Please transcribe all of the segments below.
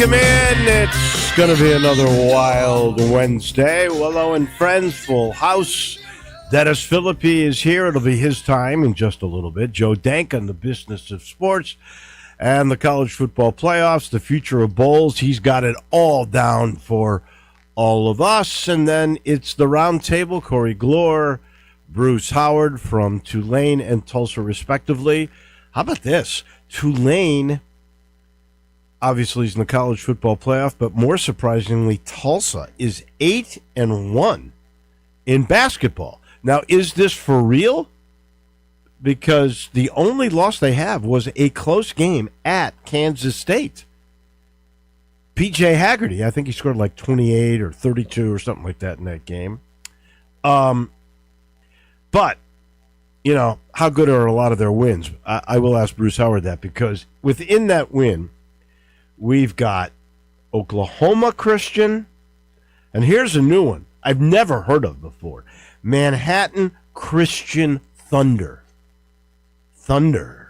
Welcome in. It's going to be another wild Wednesday. Wolo and friends, full house. Dennis Philippi is here. It'll be his time in just a little bit. Joe Dank on the business of sports and the college football playoffs, the future of bowls. He's got it all down for all of us. And then it's the round table. Corey Glore, Bruce Howard from Tulane and Tulsa, respectively. How about this? Tulane obviously is in the college football playoff, but more surprisingly, Tulsa is 8-1 in basketball. Now, is this for real? Because the only loss they have was a close game at Kansas State. P.J. Haggerty, I think he scored like 28 or 32 or something like that in that game. But, you know, how good are a lot of their wins? I will ask Bruce Howard that, because within that win, we've got Oklahoma Christian, and here's a new one I've never heard of before. Manhattan Christian Thunder. Thundering.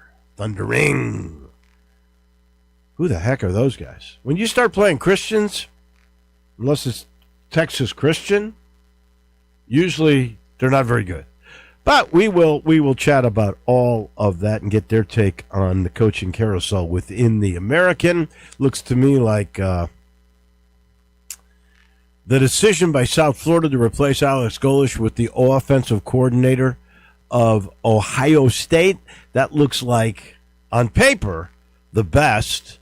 Who the heck are those guys? When you start playing Christians, unless it's Texas Christian, usually they're not very good. But we will chat about all of that and get their take on the coaching carousel within the American. Looks to me like the decision by South Florida to replace Alex Golesh with the offensive coordinator of Ohio State, that looks like, on paper, the best.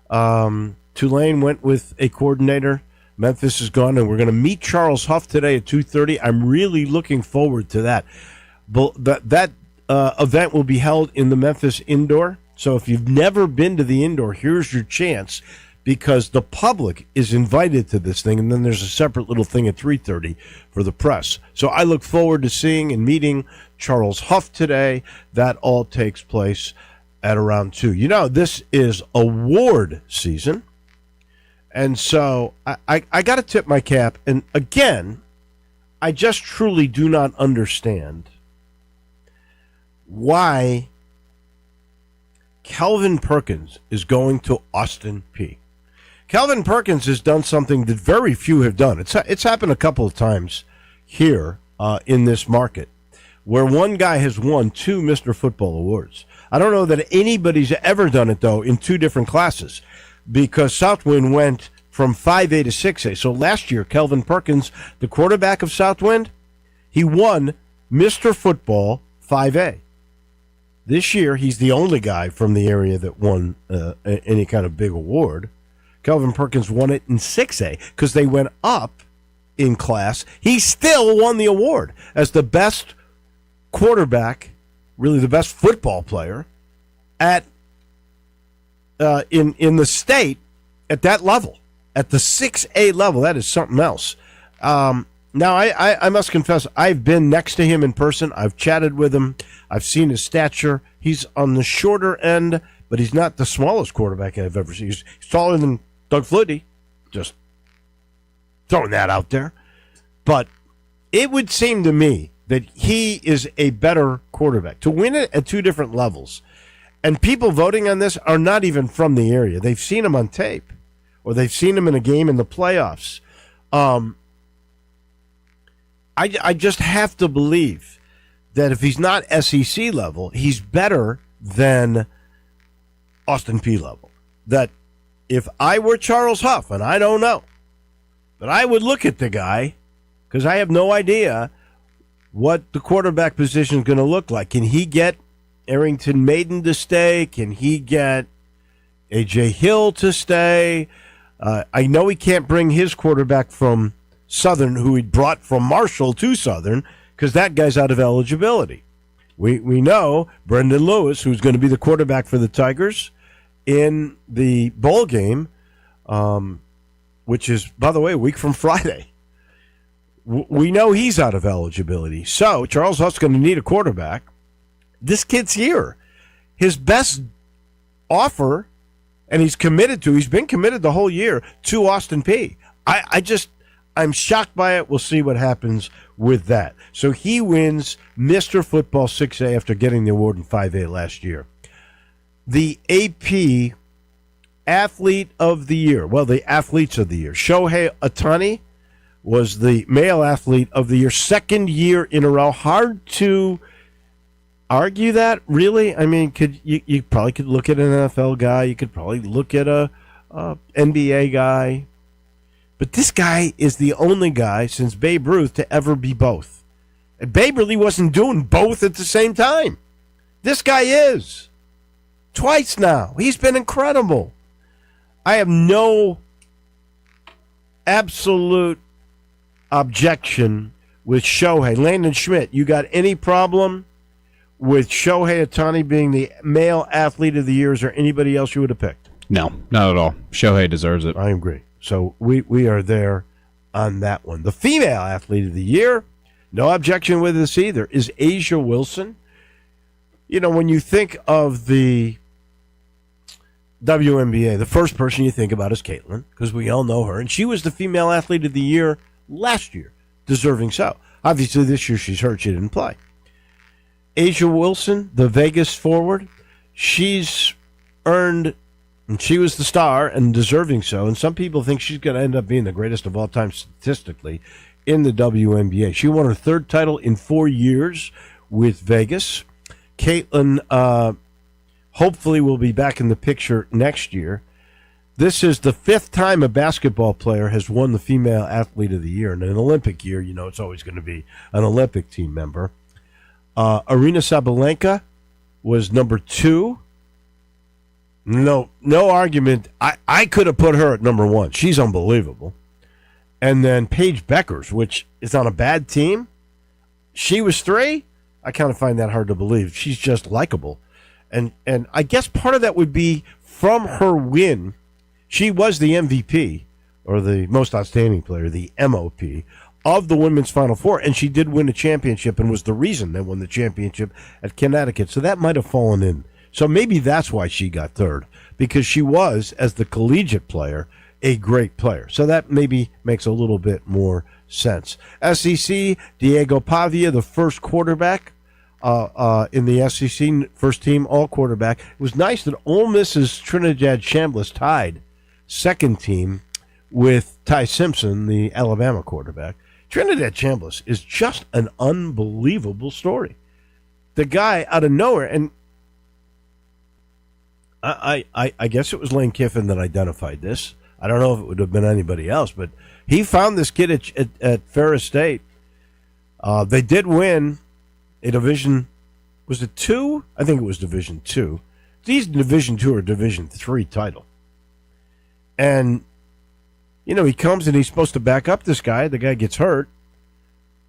Tulane went with a coordinator. Memphis is gone, and we're going to meet Charles Huff today at 2:30. I'm really looking forward to that. That event will be held in the Memphis Indoor. So if you've never been to the Indoor, here's your chance, because the public is invited to this thing, and then there's a separate little thing at 3:30 for the press. So I look forward to seeing and meeting Charles Huff today. That all takes place at around 2. You know, this is award season, and so I got to tip my cap. And again, I just truly do not understand why Kelvin Perkins is going to Austin Peay. Kelvin Perkins has done something that very few have done. It's happened a couple of times here in this market, where one guy has won 2 Mr. Football awards. I don't know that anybody's ever done it, though, in 2 different classes, because Southwind went from 5A to 6A. So last year, Kelvin Perkins, the quarterback of Southwind, he won Mr. Football 5A. This year, he's the only guy from the area that won any kind of big award. Kelvin Perkins won it in 6A because they went up in class. He still won the award as the best quarterback, really the best football player at in the state at that level, at the 6A level. That is something else. Now, I must confess, I've been next to him in person. I've chatted with him. I've seen his stature. He's on the shorter end, but he's not the smallest quarterback I've ever seen. He's taller than Doug Flutie. Just throwing that out there. But it would seem to me that he is a better quarterback. To win it at 2 different levels, and people voting on this are not even from the area. They've seen him on tape, or they've seen him in a game in the playoffs. I just have to believe that if he's not SEC level, he's better than Austin Peay level. That if I were Charles Huff, and I don't know, but I would look at the guy, because I have no idea what the quarterback position is going to look like. Can he get Arrington Maiden to stay? Can he get A.J. Hill to stay? I know he can't bring his quarterback from Southern, who he brought from Marshall to Southern, because that guy's out of eligibility. We know Brendan Lewis, who's going to be the quarterback for the Tigers in the bowl game, which is, by the way, a week from Friday. We know he's out of eligibility. So Charles Huff's going to need a quarterback. This kid's here. His best offer, and he's been committed the whole year to Austin Peay. I'm shocked by it. We'll see what happens with that. So he wins Mr. Football 6A after getting the award in 5A last year. The AP athlete of the year. Well, the athletes of the year. Shohei Ohtani was the male athlete of the year, second year in a row. Hard to argue that, really. I mean, you probably could look at an NFL guy. You could probably look at a NBA guy. But this guy is the only guy since Babe Ruth to ever be both. And Babe really wasn't doing both at the same time. This guy is. Twice now. He's been incredible. I have no absolute objection with Shohei. Landon Schmidt, you got any problem with Shohei Ohtani being the male athlete of the year? Is there anybody else you would have picked? No, not at all. Shohei deserves it. I agree. So we are there on that one. The female athlete of the year, no objection with this either, is Asia Wilson. You know, when you think of the WNBA, the first person you think about is Caitlin, because we all know her. And she was the female athlete of the year last year, deserving so. Obviously, this year she's hurt. She didn't play. Asia Wilson, the Vegas forward, she's earned, and she was the star and deserving so. And some people think she's going to end up being the greatest of all time statistically in the WNBA. She won her third title in 4 years with Vegas. Caitlin hopefully will be back in the picture next year. This is the fifth time a basketball player has won the female athlete of the year. And in an Olympic year, you know, it's always going to be an Olympic team member. Arina Sabalenka was number 2. No argument. I could have put her at number 1. She's unbelievable. And then Paige Beckers, which is on a bad team, she was 3. I kind of find that hard to believe. She's just likable. And I guess part of that would be from her win. She was the MVP, or the most outstanding player, the MOP, of the Women's Final Four. And she did win a championship and was the reason they won the championship at Connecticut. So that might have fallen in. So maybe that's why she got third, because she was, as the collegiate player, a great player. So that maybe makes a little bit more sense. SEC, Diego Pavia, the first quarterback in the SEC, first team all quarterback. It was nice that Ole Miss's Trinidad Chambliss tied second team with Ty Simpson, the Alabama quarterback. Trinidad Chambliss is just an unbelievable story. The guy out of nowhere, and I guess it was Lane Kiffin that identified this. I don't know if it would have been anybody else, but he found this kid at Ferris State. They did win a Division, was it 2? I think it was Division 2. These Division 2 or Division 3 title. And, you know, he comes and he's supposed to back up this guy. The guy gets hurt.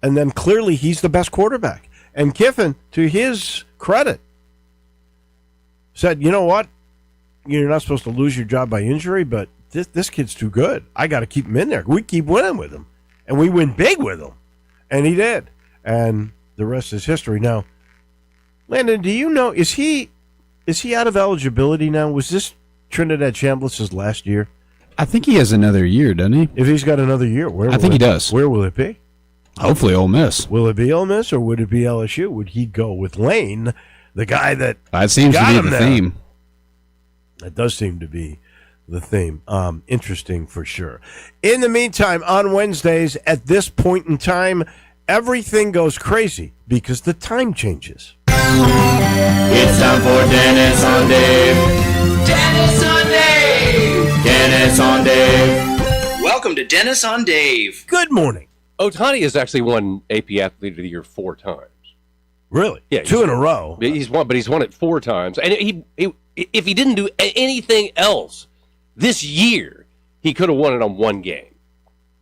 And then clearly he's the best quarterback. And Kiffin, to his credit, said, you know what? You're not supposed to lose your job by injury, but this kid's too good. I got to keep him in there. We keep winning with him. And we win big with him. And he did. And the rest is history. Now, Landon, do you know, is he out of eligibility now? Was this Trinidad Chambliss's last year? I think he has another year, doesn't he? If he's got another year, I think he does. Where will it be? Hopefully Ole Miss. Will it be Ole Miss or would it be LSU? Would he go with Lane, the guy that seems to be the theme? That does seem to be the theme. Interesting for sure. In the meantime, on Wednesdays, at this point in time, everything goes crazy because the time changes. It's time for Dennis on Dave. Dennis on Dave. Dennis on Dave. Welcome to Dennis on Dave. Good morning. Ohtani has actually won AP Athlete of the Year 4 times. Really? Yeah, 2 in a row. He's won it 4 times. And if he didn't do anything else this year, he could have won it on 1 game.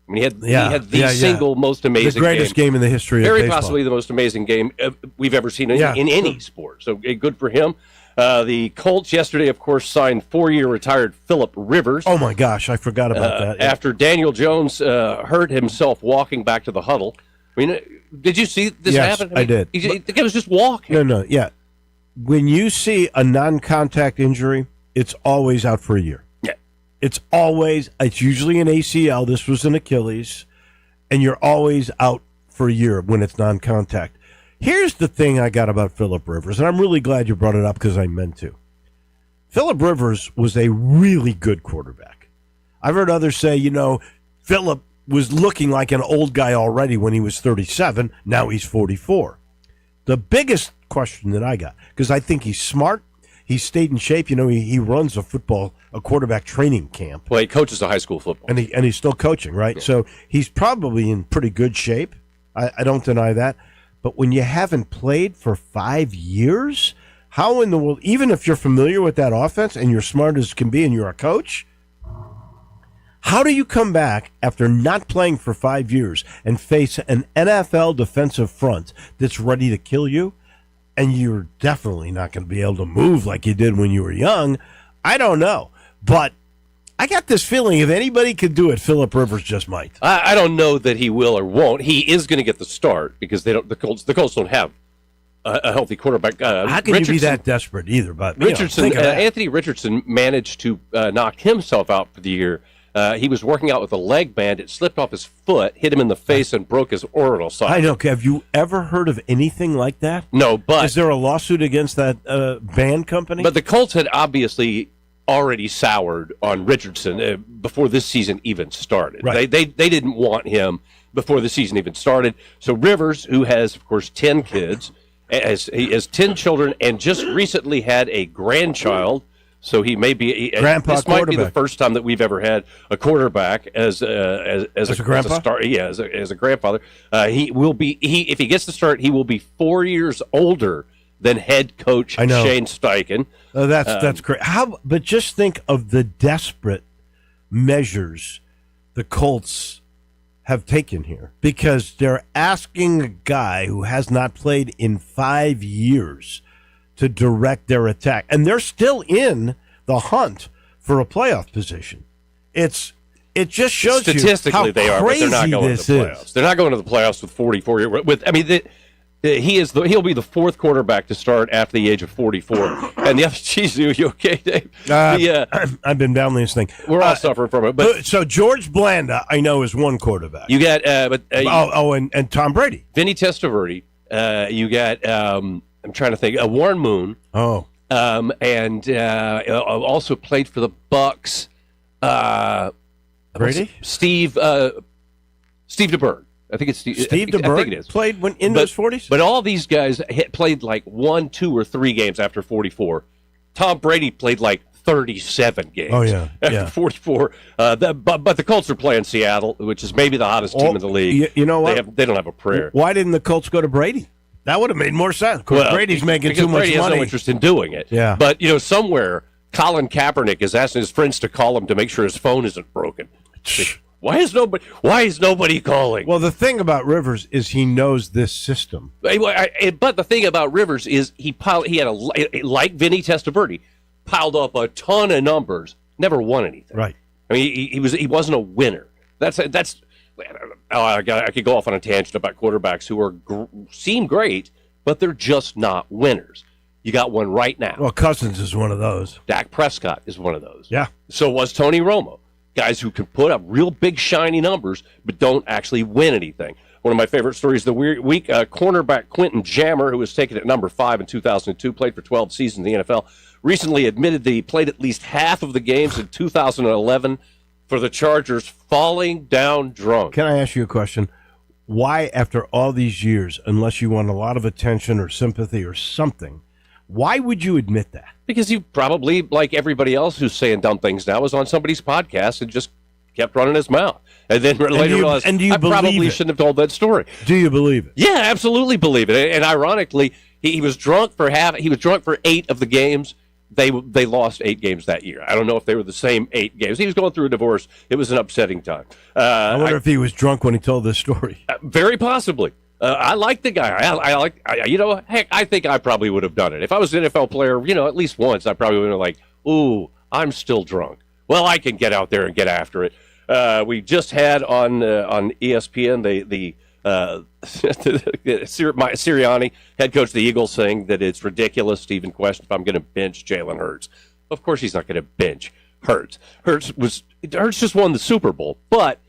I mean, he had the single most amazing, the greatest game in the history of baseball. Very possibly the most amazing game we've ever seen in any sport. So good for him. The Colts yesterday, of course, signed 4-year retired Phillip Rivers. Oh my gosh, I forgot about that. After Daniel Jones hurt himself walking back to the huddle. I mean, did you see this happen? I did. The guy was just walking. No, yeah. When you see a non-contact injury, it's always out for a year. Yeah. It's usually an ACL. This was an Achilles. And you're always out for a year when it's non-contact. Here's the thing I got about Phillip Rivers, and I'm really glad you brought it up because I meant to. Phillip Rivers was a really good quarterback. I've heard others say, Phillip was looking like an old guy already when he was 37. Now he's 44. The biggest question that I got, because I think he's smart, he stayed in shape. He runs a quarterback training camp. Well, he coaches a high school football. And he's still coaching, right? Yeah. So he's probably in pretty good shape. I don't deny that. But when you haven't played for 5 years, how in the world, even if you're familiar with that offense and you're smart as can be and you're a coach, how do you come back after not playing for 5 years and face an NFL defensive front that's ready to kill you? And you're definitely not going to be able to move like you did when you were young. I don't know. But I got this feeling if anybody could do it, Phillip Rivers just might. I don't know that he will or won't. He is going to get the start because the Colts don't have a healthy quarterback. How can you be that desperate either? But Richardson, Anthony Richardson managed to knock himself out for the year. He was working out with a leg band. It slipped off his foot, hit him in the face, and broke his orbital socket. I know. Have you ever heard of anything like that? No, but... Is there a lawsuit against that band company? But the Colts had obviously already soured on Richardson before this season even started. Right. They didn't want him before the season even started. So Rivers, who has, of course, 10 kids, he has 10 children, and just recently had a grandchild. So he may be Grandpa this might be the first time that we've ever had a quarterback as a grandpa. As a grandfather. He will be if he gets the start, he will be 4 years older than head coach Shane Steichen. Oh, that's great. But just think of the desperate measures the Colts have taken here, because they're asking a guy who has not played in 5 years to direct their attack, and they're still in the hunt for a playoff position. It just shows statistically you how they are, but they're not going to the playoffs. Is. They're not going to the playoffs with 44 years. He'll be the fourth quarterback to start after the age of 44. And the other, geez, are you okay, Dave? I've been battling this thing. We're all suffering from it. But so George Blanda, I know, is one quarterback. You got, and Tom Brady, Vinny Testaverde. You got, I'm trying to think, Warren Moon. Oh, and also played for the Bucks. Brady, Steve DeBerg. I think it's Steve DeBerg. I think it is. Played in his 40s. But all these guys played like 1, 2, or 3 games after 44. Tom Brady played like 37 games. Oh yeah, after 44. But the Colts are playing Seattle, which is maybe the hottest team in the league. You know what? They don't have a prayer. Why didn't the Colts go to Brady? That would have made more sense. Brady's making too much Brady money. has no interest in doing it. Yeah. But somewhere Colin Kaepernick is asking his friends to call him to make sure his phone isn't broken. Why is nobody calling? Well, the thing about Rivers is he knows this system. But the thing about Rivers is he had like Vinny Testaverde, piled up a ton of numbers, never won anything. Right. I mean, he wasn't a winner. That's. I could go off on a tangent about quarterbacks who seem great, but they're just not winners. You got one right now. Well, Cousins is one of those. Dak Prescott is one of those. Yeah. So was Tony Romo. Guys who can put up real big, shiny numbers, but don't actually win anything. One of my favorite stories of the week, cornerback Quentin Jammer, who was taken at number 5 in 2002, played for 12 seasons in the NFL, recently admitted that he played at least half of the games in 2011 for the Chargers, falling down drunk. Can I ask you a question? Why, after all these years, unless you want a lot of attention or sympathy or something, why would you admit that? Because you probably, like everybody else who's saying dumb things now, was on somebody's podcast and just kept running his mouth. And then later realized, I probably shouldn't have told that story. Do you believe it? Yeah, absolutely believe it. And ironically, he was drunk for 8 of the games. They lost 8 games that year. I don't know if they were the same 8 games. He was going through a divorce. It was an upsetting time. I wonder if he was drunk when he told this story. Very possibly. I like the guy. Heck, I think I probably would have done it. If I was an NFL player, at least once, I probably would have been like, ooh, I'm still drunk. Well, I can get out there and get after it. We just had on ESPN the Sirianni, head coach of the Eagles, saying that it's ridiculous to even question if I'm going to bench Jalen Hurts. Of course he's not going to bench Hurts. Hurts just won the Super Bowl, but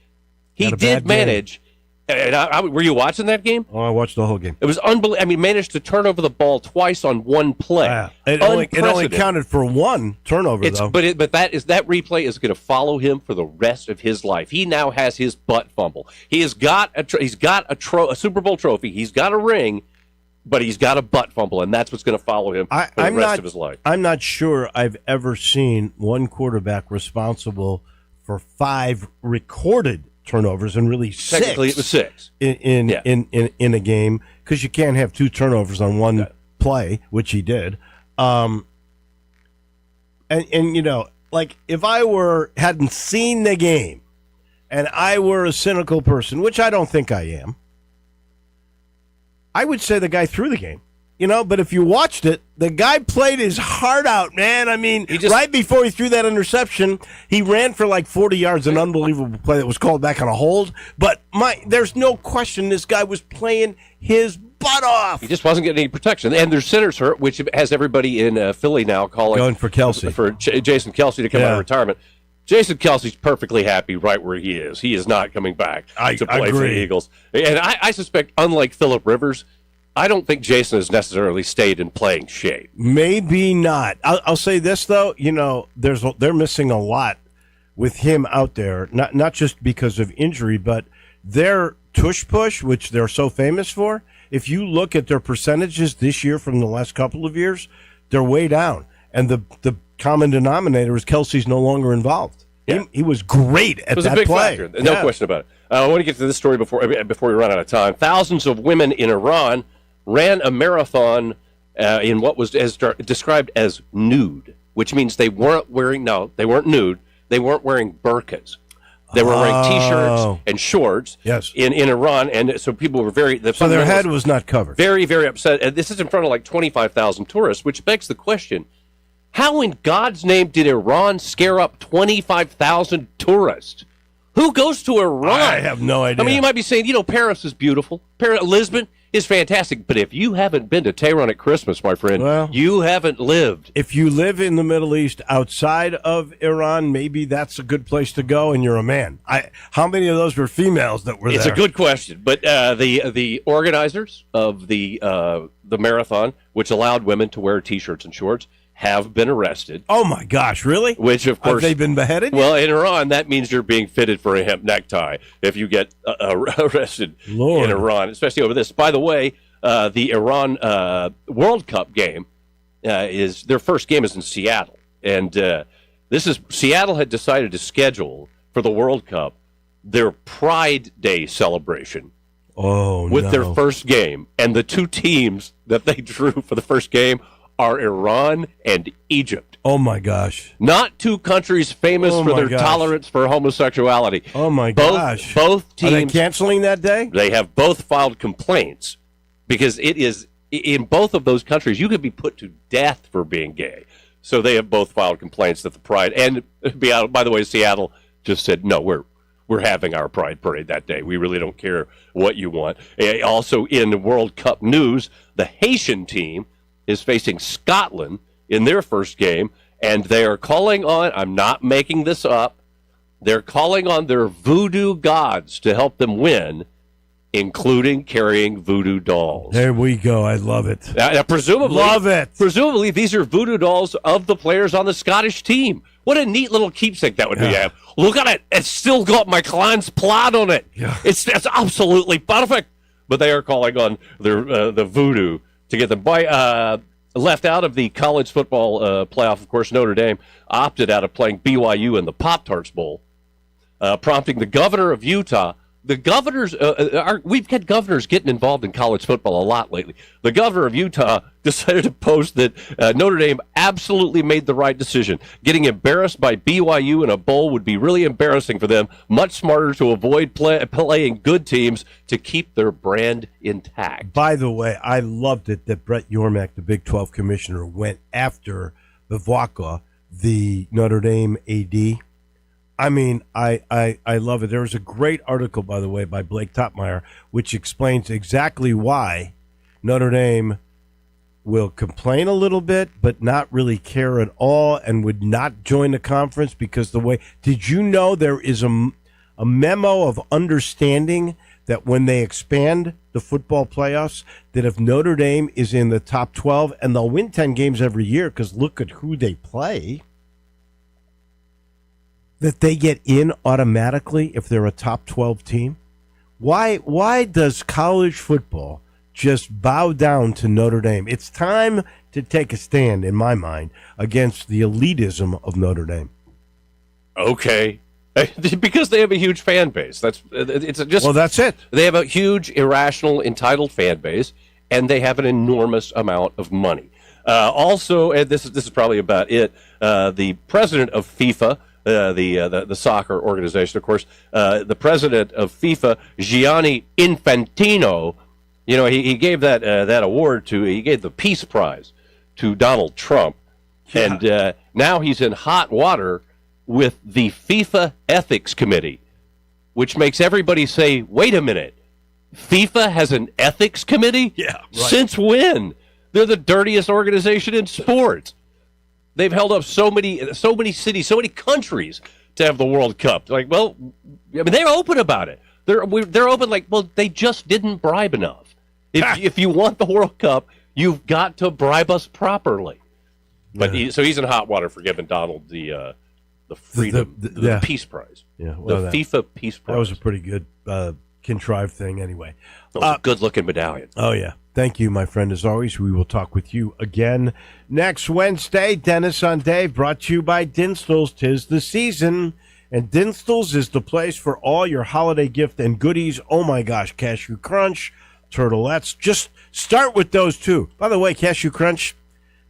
he did manage And were you watching that game? Oh, I watched the whole game. It was unbelievable. I mean, managed to turn over the ball twice on one play. Yeah. It only counted for one turnover, though. But that replay is going to follow him for the rest of his life. He now has his butt fumble. He has got a Super Bowl trophy. He's got a ring, but he's got a butt fumble, and that's what's going to follow him for the rest of his life. I'm not sure I've ever seen one quarterback responsible for 5 recorded turnovers and really 6. Technically, it was 6 in a game, because you can't have 2 turnovers on one play, which he did. And you know, like, if I hadn't seen the game and I were a cynical person, which I don't think I am, I would say the guy threw the game. You know, but if you watched it, the guy played his heart out, man. I mean, right before he threw that interception, he ran for like 40 yards, an unbelievable play that was called back on a hold. But there's no question this guy was playing his butt off. He just wasn't getting any protection. And there's centers hurt, which has everybody in Philly now going for Kelsey. For Jason Kelsey to come out of retirement. Jason Kelsey's perfectly happy right where he is. He is not coming back to play for the Eagles. And I suspect, unlike Phillip Rivers, I don't think Jason has necessarily stayed in playing shape. Maybe not. I'll say this, though. You know, they're missing a lot with him out there, not just because of injury, but their tush push, which they're so famous for. If you look at their percentages this year from the last couple of years, they're way down. And the common denominator is Kelsey's no longer involved. Yeah. He was great at that play. It was a big factor, no question about it. I want to get to this story before we run out of time. Thousands of women in Iran ran a marathon in what was described as nude, which means they weren't nude. They weren't wearing burqas. They were wearing T-shirts and shorts in Iran, and so people were so their head was not covered. Very, very upset. And this is in front of like 25,000 tourists, which begs the question, how in God's name did Iran scare up 25,000 tourists? Who goes to Iran? I have no idea. I mean, you might be saying, Paris is beautiful. Lisbon is fantastic. But if you haven't been to Tehran at Christmas, my friend, you haven't lived. If you live in the Middle East outside of Iran, maybe that's a good place to go, and you're a man. How many of those were females that were there? It's a good question. But the organizers of the marathon, which allowed women to wear T-shirts and shorts, have been arrested. Oh, my gosh, really? Which, of course... Have they been beheaded? Well, in Iran, that means you're being fitted for a hemp necktie if you get arrested in Iran, especially over this. By the way, the Iran World Cup game their first game is in Seattle. And Seattle had decided to schedule for the World Cup their Pride Day celebration. With their first game. And the 2 teams that they drew for the first game are Iran and Egypt. Oh, my gosh. Not 2 countries famous for their tolerance for homosexuality. Oh, my gosh. Both teams... Are they canceling that day? They have both filed complaints because it is, in both of those countries, you could be put to death for being gay. So they have both filed complaints that the Pride... And, by the way, Seattle just said, no, we're having our Pride Parade that day. We really don't care what you want. Also, in World Cup news, the Haitian team is facing Scotland in their first game, and they are calling on, I'm not making this up, they're calling on their voodoo gods to help them win, including carrying voodoo dolls. There we go. I love it. Presumably, love it. Presumably, these are voodoo dolls of the players on the Scottish team. What a neat little keepsake that would be. Look at it. It's still got my client's plot on it. Yeah. It's absolutely perfect. But they are calling on their the voodoo to get them left out of the college football playoff. Of course, Notre Dame opted out of playing BYU in the Pop-Tarts Bowl, prompting the governor of Utah. The governors, we've had governors getting involved in college football a lot lately. The governor of Utah decided to post that Notre Dame absolutely made the right decision. Getting embarrassed by BYU in a bowl would be really embarrassing for them. Much smarter to avoid playing good teams to keep their brand intact. By the way, I loved it that Brett Yormark, the Big 12 commissioner, went after Bivouac, the Notre Dame AD. I mean, I love it. There was a great article, by the way, by Blake Topmeyer, which explains exactly why Notre Dame will complain a little bit, but not really care at all, and would not join the conference because the way. Did you know there is a memo of understanding that when they expand the football playoffs, that if Notre Dame is in the top 12, and they'll win 10 games every year because look at who they play, that they get in automatically if they're a top 12 team? Why does college football just bow down to Notre Dame? It's time to take a stand, in my mind, against the elitism of Notre Dame. Okay. Because they have a huge fan base. That's it. They have a huge, irrational, entitled fan base, and they have an enormous amount of money. Also, and this is probably about it. The president of FIFA, the soccer organization, of course, the president of FIFA, Gianni Infantino, he gave that award he gave the Peace Prize to Donald Trump, and now he's in hot water with the FIFA Ethics Committee, which makes everybody say, wait a minute, FIFA has an ethics committee? Yeah, right. Since when? They're the dirtiest organization in sports. They've held up so many cities, so many countries to have the World Cup. Like, well, I mean, they're open about it. They're open like, well, they just didn't bribe enough. If you want the World Cup, you've got to bribe us properly. But so he's in hot water for giving Donald the freedom, the Peace Prize. Yeah, well, the FIFA Peace Prize. That was a pretty good contrived thing anyway. That was a good-looking medallion. Oh, yeah. Thank you, my friend. As always, we will talk with you again next Wednesday. Dennis on Dave, brought to you by Dinstall's. 'Tis the season, and Dinstall's is the place for all your holiday gift and goodies. Oh, my gosh, Cashew Crunch, Turtlettes. Just start with those two. By the way, Cashew Crunch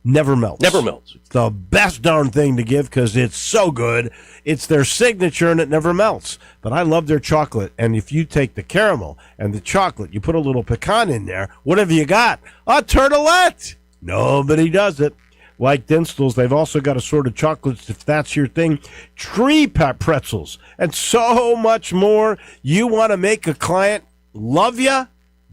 never melts. Never melts. It's the best darn thing to give because it's so good. It's their signature and it never melts. But I love their chocolate. And if you take the caramel and the chocolate, you put a little pecan in there, what have you got? A turtlet. Nobody does it. Like Dinstall's, they've also got assorted chocolates, if that's your thing, tree pretzels, and so much more. You want to make a client love you?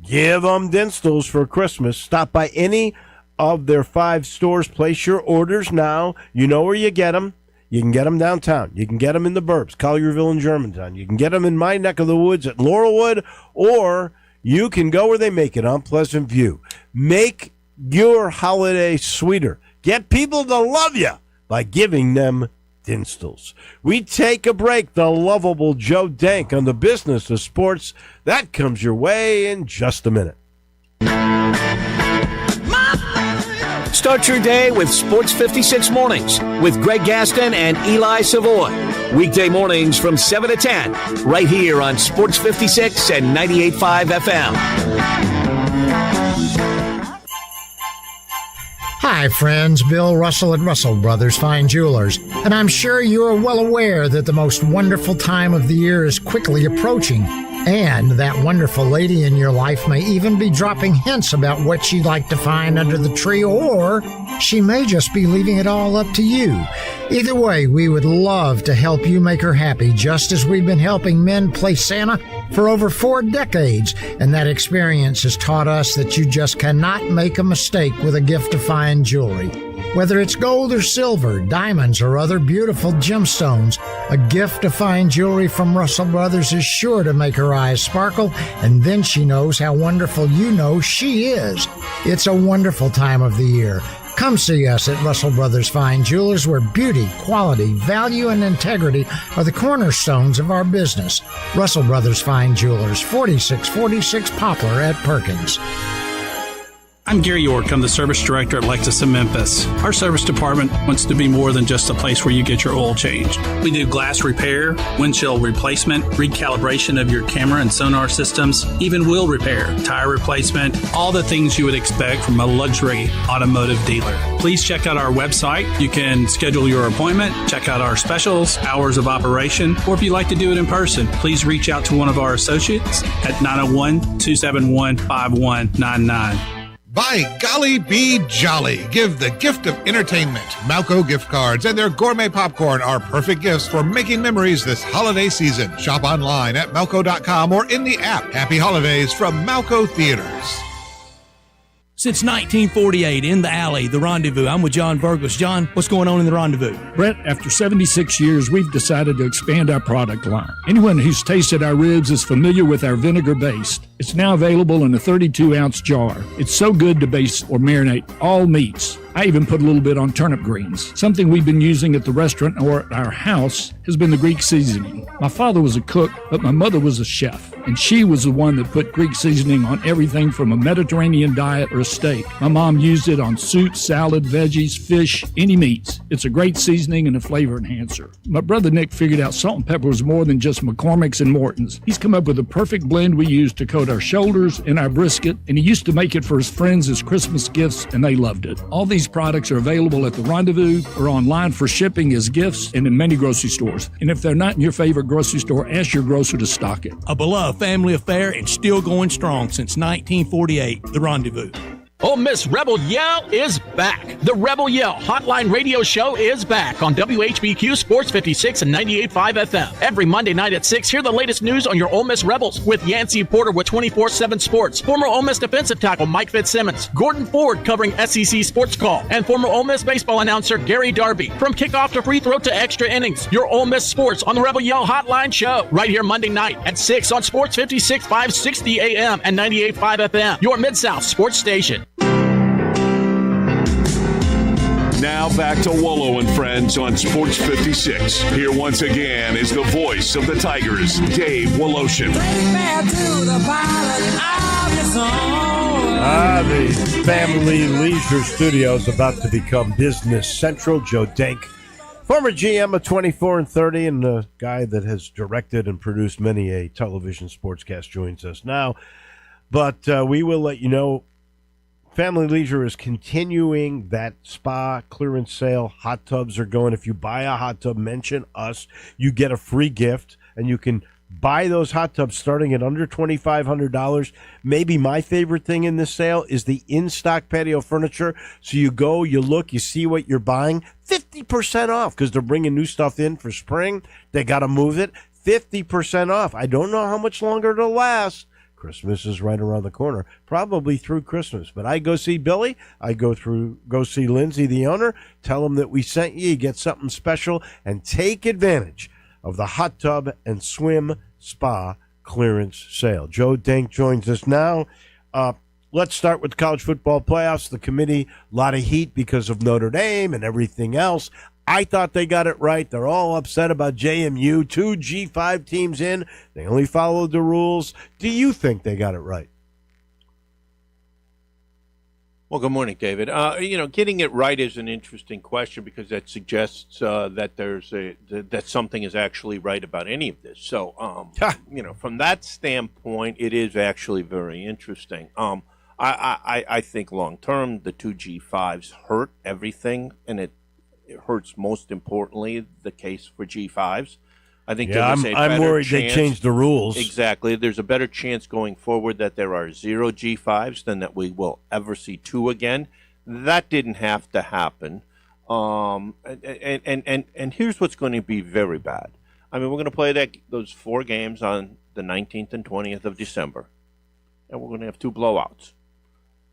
Give them Dinstall's for Christmas. Stop by any of their 5 stores. Place your orders now. You know where you get them. You can get them downtown. You can get them in the burbs, Collierville and Germantown. You can get them in my neck of the woods at Laurelwood, or you can go where they make it on Pleasant View. Make your holiday sweeter. Get people to love you by giving them Dinstall's. We take a break. The lovable Joe Dank on the business of sports. That comes your way in just a minute. Start your day with Sports 56 Mornings with Greg Gaston and Eli Savoy. Weekday mornings from 7 to 10, right here on Sports 56 and 98.5 FM. Hi, friends. Bill Russell at Russell Brothers Fine Jewelers. And I'm sure you are well aware that the most wonderful time of the year is quickly approaching. And that wonderful lady in your life may even be dropping hints about what she'd like to find under the tree, or she may just be leaving it all up to you. Either way, we would love to help you make her happy, just as we've been helping men play Santa for over 4 decades. And that experience has taught us that you just cannot make a mistake with a gift of fine jewelry. Whether it's gold or silver, diamonds, or other beautiful gemstones, a gift of fine jewelry from Russell Brothers is sure to make her eyes sparkle, and then she knows how wonderful you know she is. It's a wonderful time of the year. Come see us at Russell Brothers Fine Jewelers, where beauty, quality, value, and integrity are the cornerstones of our business. Russell Brothers Fine Jewelers, 4646 Poplar at Perkins. I'm Gary York. I'm the service director at Lexus in Memphis. Our service department wants to be more than just a place where you get your oil changed. We do glass repair, windshield replacement, recalibration of your camera and sonar systems, even wheel repair, tire replacement, all the things you would expect from a luxury automotive dealer. Please check out our website. You can schedule your appointment, check out our specials, hours of operation, or if you'd like to do it in person, please reach out to one of our associates at 901-271-5199. By golly, be jolly. Give the gift of entertainment. Malco gift cards and their gourmet popcorn are perfect gifts for making memories this holiday season. Shop online at Malco.com or in the app. Happy holidays from Malco Theaters. Since 1948, in the alley, the Rendezvous. I'm with John Burgos. John, what's going on in the Rendezvous? Brett, after 76 years, we've decided to expand our product line. Anyone who's tasted our ribs is familiar with our vinegar base. It's now available in a 32-ounce jar. It's so good to baste or marinate all meats. I even put a little bit on turnip greens. Something we've been using at the restaurant or at our house has been the Greek seasoning. My father was a cook, but my mother was a chef, and she was the one that put Greek seasoning on everything from a Mediterranean diet or a steak. My mom used it on soup, salad, veggies, fish, any meats. It's a great seasoning and a flavor enhancer. My brother Nick figured out salt and pepper was more than just McCormick's and Morton's. He's come up with a perfect blend we use to coat our shoulders and our brisket, and he used to make it for his friends as Christmas gifts, and they loved it. All these products are available at the Rendezvous or online for shipping as gifts and in many grocery stores. And if they're not in your favorite grocery store, ask your grocer to stock it. A beloved family affair and still going strong since 1948, the Rendezvous. Ole Miss Rebel Yell is back. The Rebel Yell Hotline Radio Show is back on WHBQ Sports 56 and 98.5 FM. Every Monday night at 6, hear the latest news on your Ole Miss Rebels with Yancey Porter with 24/7 Sports, former Ole Miss defensive tackle Mike Fitzsimmons, Gordon Ford covering SEC Sports Call, and former Ole Miss baseball announcer Gary Darby. From kickoff to free throw to extra innings, your Ole Miss Sports on the Rebel Yell Hotline Show. Right here Monday night at 6 on Sports 56, 560 AM and 98.5 FM. Your Mid-South Sports Station. Now back to Wolo and Friends on Sports 56. Here once again is the voice of the Tigers, Dave Woloshin. The Family Leisure Studio is about to become Business Central. Joe Dank, former GM of 24 and 30 and a guy that has directed and produced many a television sportscast, joins us now. But we will let you know, Family Leisure is continuing that spa clearance sale. Hot tubs are going. If you buy a hot tub, mention us. You get a free gift, and you can buy those hot tubs starting at under $2,500. Maybe my favorite thing in this sale is the in-stock patio furniture. So you go, you look, you see what you're buying. 50% off because they're bringing new stuff in for spring. They got to move it. 50% off. I don't know how much longer it'll last. Christmas is right around the corner, probably through Christmas. But I go see Billy. I go see Lindsay, the owner, tell them that we sent you. You get something special, and take advantage of the hot tub and swim spa clearance sale. Joe Dank joins us now. Let's start with the college football playoffs. The committee, a lot of heat because of Notre Dame and everything else. I thought they got it right. They're all upset about JMU. 2 G5 teams in. They only followed the rules. Do you think they got it right? Well, good morning, David. Getting it right is an interesting question because that suggests that that something is actually right about any of this. So, from that standpoint, it is actually very interesting. I think long term, the 2 G5s hurt everything, and it hurts most importantly the case for G5s. I think I'm worried they changed the rules. Exactly. There's a better chance going forward that there are 0 G5s than that we will ever see 2 again. That didn't have to happen. And here's what's going to be very bad. I mean, we're going to play those 4 games on the 19th and 20th of December, and we're going to have 2 blowouts.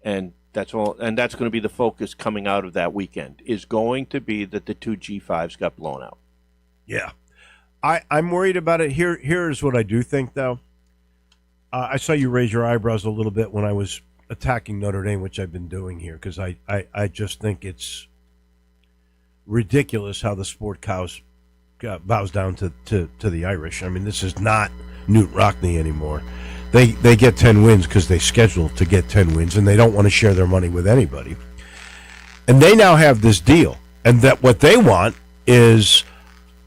And that's all, and that's going to be the focus coming out of that weekend, is going to be that the 2 G5s got blown out. Yeah. I'm worried about it. Here's what I do think, though. I saw you raise your eyebrows a little bit when I was attacking Notre Dame, which I've been doing here, because I just think it's ridiculous how the sport cows bows down to the Irish. I mean, this is not Newt Rockne anymore. They get 10 wins because they scheduled to get 10 wins, and they don't want to share their money with anybody. And they now have this deal, and that what they want is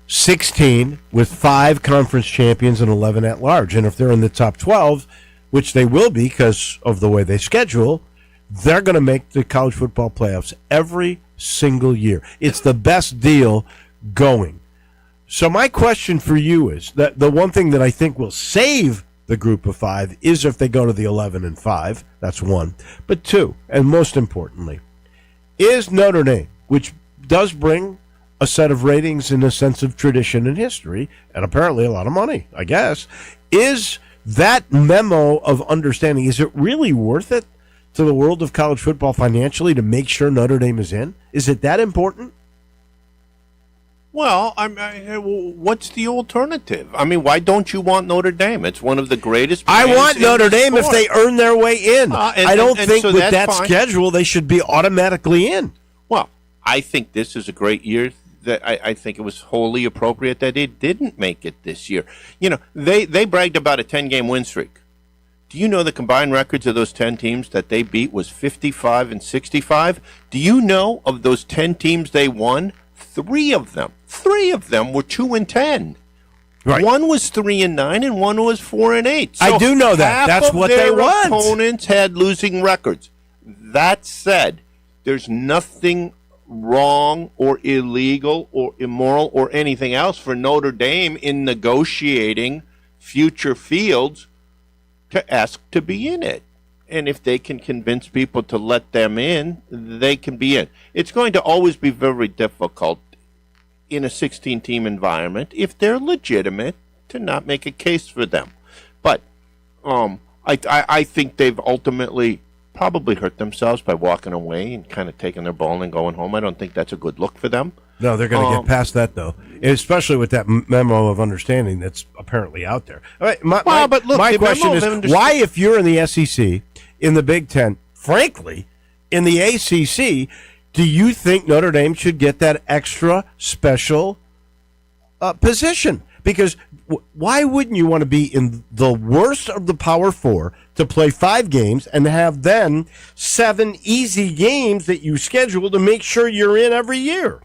16 with 5 conference champions and 11 at large. And if they're in the top 12, which they will be because of the way they schedule, they're going to make the college football playoffs every single year. It's the best deal going. So my question for you is that the one thing that I think will save the group of 5 is if they go to the 11 and 5. That's one. But 2, and most importantly, is Notre Dame, which does bring a set of ratings and a sense of tradition and history, and apparently a lot of money, I guess. Is that memo of understanding, is it really worth it to the world of college football financially to make sure Notre Dame is in? Is it that important? Well, what's the alternative? I mean, why don't you want Notre Dame? It's one of the greatest. I want Notre Dame sport. if they earn their way in. I don't think so with that fine. schedule they should be automatically in. Well, I think this is a great year. That I think it was wholly appropriate that they didn't make it this year. You know, they bragged about a 10-game win streak. Do you know the combined records of those 10 teams that they beat was 55 and 65? Do you know of those 10 teams they won? Three of them were 2-10. Right. One was 3-9, and one was 4-8. So I do know that. That's what they want. Opponents had losing records. That said, there's nothing wrong or illegal or immoral or anything else for Notre Dame in negotiating future fields to ask to be in it. And if they can convince people to let them in, they can be in. It's going to always be very difficult in a 16-team environment, if they're legitimate, to not make a case for them. But I think they've ultimately probably hurt themselves by walking away and kind of taking their ball and going home. I don't think that's a good look for them. No, they're going to get past that, though, especially with that memo of understanding that's apparently out there. All right, my question is, why, if you're in the SEC, in the Big Ten, frankly, in the ACC, do you think Notre Dame should get that extra special position? Because why wouldn't you want to be in the worst of the Power Four to play 5 games and have then 7 easy games that you schedule to make sure you're in every year?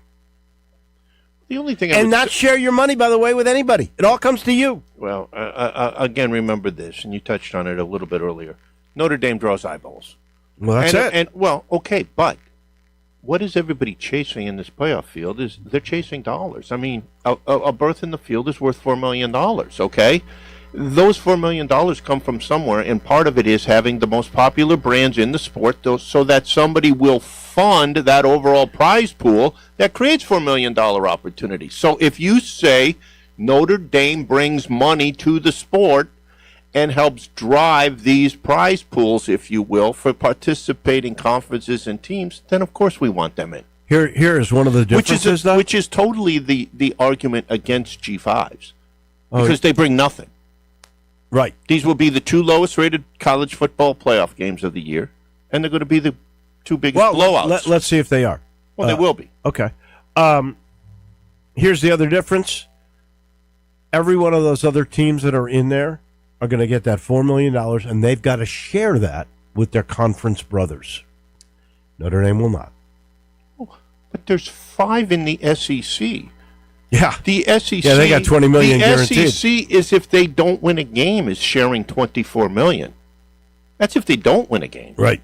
The only thing, and not share your money, by the way, with anybody. It all comes to you. Well, again, remember this, and you touched on it a little bit earlier. Notre Dame draws eyeballs. Well, that's it. And well, okay, but what is everybody chasing in this playoff field? Is they're chasing dollars. I mean, a berth in the field is worth $4 million. Okay, those $4 million come from somewhere, and part of it is having the most popular brands in the sport, so that somebody will fund that overall prize pool that creates $4 million opportunities. So if you say Notre Dame brings money to the sport and helps drive these prize pools, if you will, for participating conferences and teams, then of course we want them in. Here is one of the differences, which is totally the argument against G5s, because they bring nothing. Right. These will be the 2 lowest rated college football playoff games of the year, and they're going to be the 2 biggest blowouts. Let's see if they are. Well, they will be. Okay. Here's the other difference. Every one of those other teams that are in there are going to get that $4 million, and they've got to share that with their conference brothers. Notre Dame will not. But there's 5 in the SEC. Yeah. The SEC. Yeah, they got $20 million guaranteed. The SEC is, if they don't win a game, is sharing $24 million. That's if they don't win a game. Right.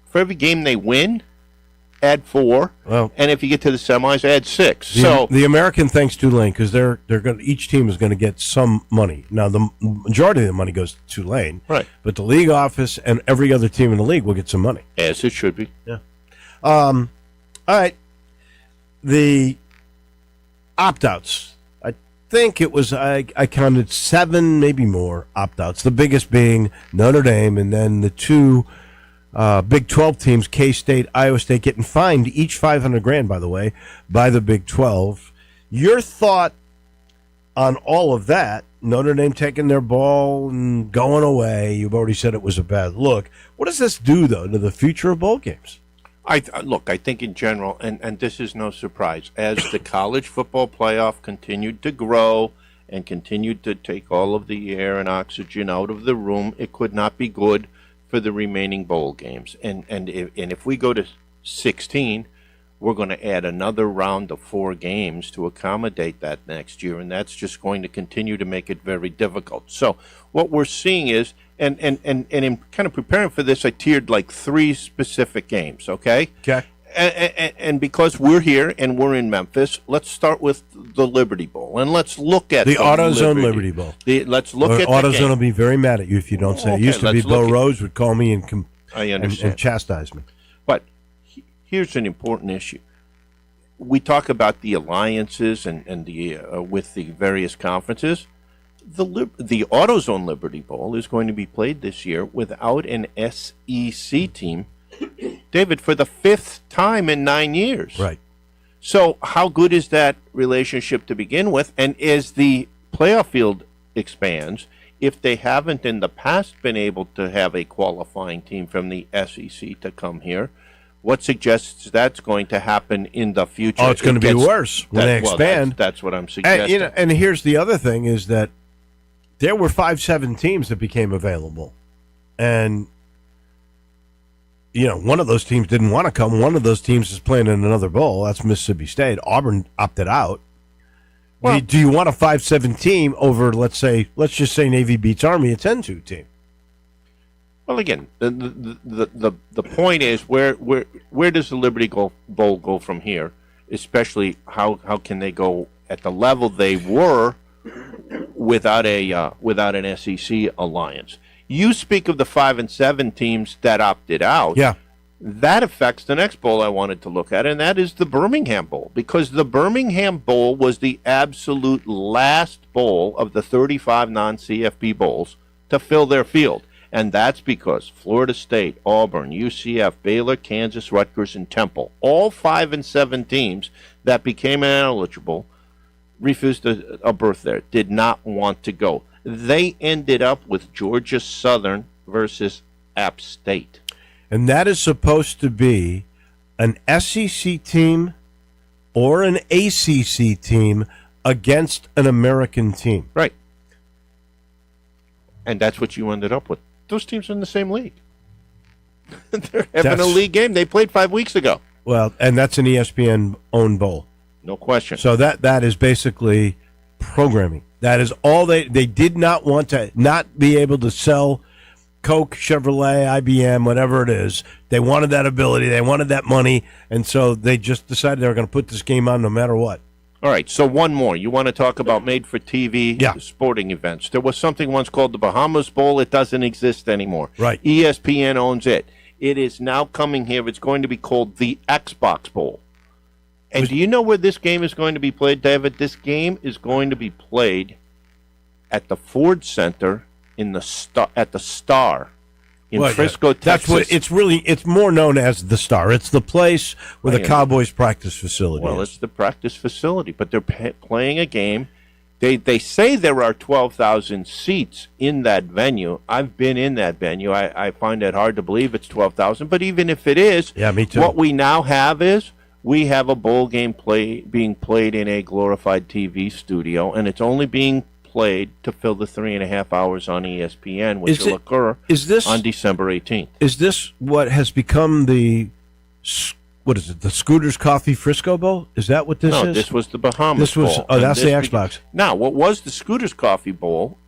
For every game they win, add 4. Well, and if you get to the semis, add 6. The American thanks Tulane, because they're going. Each team is going to get some money. Now the majority of the money goes to Tulane, right? But the league office and every other team in the league will get some money, as it should be. Yeah. All right. The opt-outs. I think it was I counted 7, maybe more opt-outs. The biggest being Notre Dame, and then the 2 Big 12 teams, K-State, Iowa State, getting fined each $500,000, by the way, by the Big 12. Your thought on all of that? Notre Dame taking their ball and going away. You've already said it was a bad look. What does this do, though, to the future of bowl games? I think in general, and this is no surprise, as the college football playoff continued to grow and continued to take all of the air and oxygen out of the room, it could not be good for the remaining bowl games. And if we go to 16, we're going to add another round of 4 games to accommodate that next year, and that's just going to continue to make it very difficult. So what we're seeing is, and in kind of preparing for this, I tiered like 3 specific games, okay? Okay. And because we're here and we're in Memphis, let's start with the Liberty Bowl, and let's look at the AutoZone Liberty Bowl. Let's look at AutoZone will be very mad at you if you don't say it. It used to be Bill Rose would call me and chastise me. But here's an important issue. We talk about the alliances and the with the various conferences. The AutoZone Liberty Bowl is going to be played this year without an SEC team, David, for the 5th time in 9 years. Right. So how good is that relationship to begin with? And as the playoff field expands, if they haven't in the past been able to have a qualifying team from the SEC to come here, what suggests that's going to happen in the future? Oh, it's going to be worse when they expand. That's what I'm suggesting. And here's the other thing is that there were 5-7 teams that became available. And, one of those teams didn't want to come. One of those teams is playing in another bowl. That's Mississippi State. Auburn opted out. Well, do you want a 5-7 team over, let's just say Navy beats Army, a 10-2 team? Well, again, the point is where does the Liberty Bowl go from here? Especially how can they go at the level they were without an SEC alliance? You speak of the 5 and 7 teams that opted out. Yeah. That affects the next bowl I wanted to look at, and that is the Birmingham Bowl, because the Birmingham Bowl was the absolute last bowl of the 35 non-CFP bowls to fill their field. And that's because Florida State, Auburn, UCF, Baylor, Kansas, Rutgers, and Temple, all 5 and 7 teams that became ineligible, refused a berth there, did not want to go. They ended up with Georgia Southern versus App State. And that is supposed to be an SEC team or an ACC team against an American team. Right. And that's what you ended up with. Those teams are in the same league. They're having a league game. They played 5 weeks ago. Well, and that's an ESPN-owned bowl. No question. So that is basically programming. That is all they did not want to not be able to sell Coke, Chevrolet, IBM, whatever it is. They wanted that ability. They wanted that money. And so they just decided they were going to put this game on no matter what. All right, so one more. You want to talk about made-for-TV sporting events. There was something once called the Bahamas Bowl. It doesn't exist anymore. Right. ESPN owns it. It is now coming here. It's going to be called the Xbox Bowl. And do you know where this game is going to be played, David? This game is going to be played at the Ford Center at the Star in Frisco, Texas. That's what it's more known as the Star. It's the place where the Cowboys practice facility is. Well, it's the practice facility, but they're playing a game. They say there are 12,000 seats in that venue. I've been in that venue. I find it hard to believe it's 12,000, but even if it is, yeah, me too. What we now have is we have a bowl game being played in a glorified TV studio, and it's only being played to fill the 3.5 hours on ESPN, which will occur on December 18th. Is this what has become the Scooters Coffee Frisco Bowl? Is that what this is? No, this was the Bahamas Bowl. Oh, that's the Xbox. Now, what was the Scooters Coffee Bowl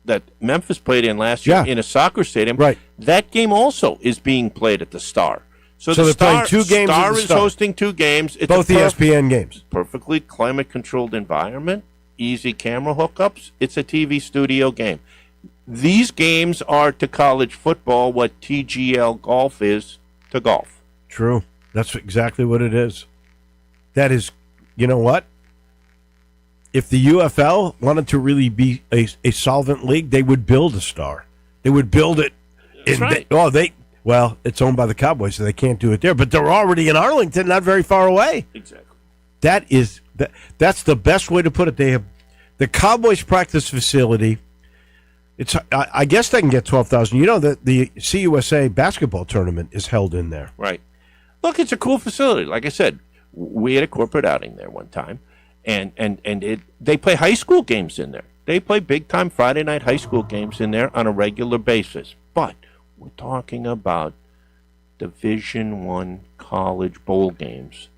that Memphis played in last year in a soccer stadium? Right. That game also is being played at the Star. So they're playing 2 games Star at the is Star. hosting 2 games. It's both ESPN games. Perfectly climate-controlled environment. Easy camera hookups. It's a TV studio game. These games are to college football what TGL golf is to golf. True. That's exactly what it is. That is, you know what? If the UFL wanted to really be a solvent league, they would build a Star. They would build it. That's right. Well, it's owned by the Cowboys, so they can't do it there. But they're already in Arlington, not very far away. Exactly. That's the best way to put it. They have the Cowboys practice facility. I guess they can get 12,000. You know that the CUSA basketball tournament is held in there. Right. Look, it's a cool facility. Like I said, we had a corporate outing there one time, and they play high school games in there. They play big-time Friday night high school games in there on a regular basis. But we're talking about Division I college bowl games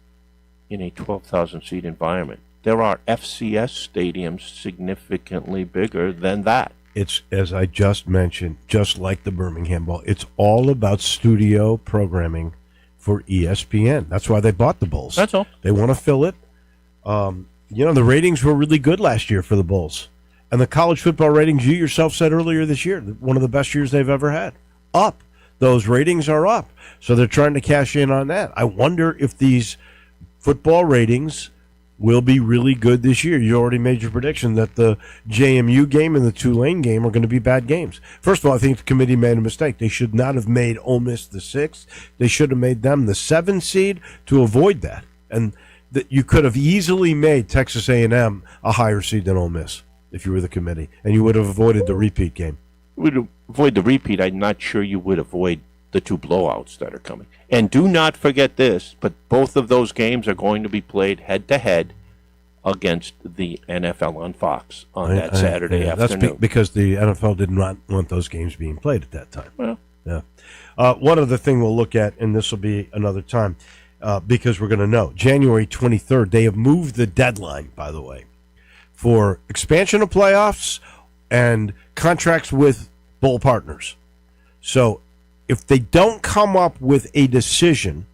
in a 12,000-seat environment. There are FCS stadiums significantly bigger than that. It's, as I just mentioned, just like the Birmingham Bowl. It's all about studio programming for ESPN. That's why they bought the Bulls. That's all. They want to fill it. The ratings were really good last year for the Bulls. And the college football ratings, you yourself said earlier this year, one of the best years they've ever had. Up. Those ratings are up. So they're trying to cash in on that. I wonder if these football ratings will be really good this year. You already made your prediction that the JMU game and the Tulane game are going to be bad games. First of all, I think the committee made a mistake. They should not have made Ole Miss the 6th. They should have made them the 7th seed to avoid that. And that you could have easily made Texas A&M a higher seed than Ole Miss if you were the committee, and you would have avoided the repeat game. You would avoid the repeat. I'm not sure you would avoid the 2 blowouts that are coming. And do not forget this, but both of those games are going to be played head-to-head against the NFL on Fox on that Saturday afternoon. That's because the NFL did not want those games being played at that time. Well, yeah. One other thing we'll look at, and this will be another time, because we're going to know, January 23rd, they have moved the deadline, by the way, for expansion of playoffs and contracts with bowl partners. So if they don't come up with a decision,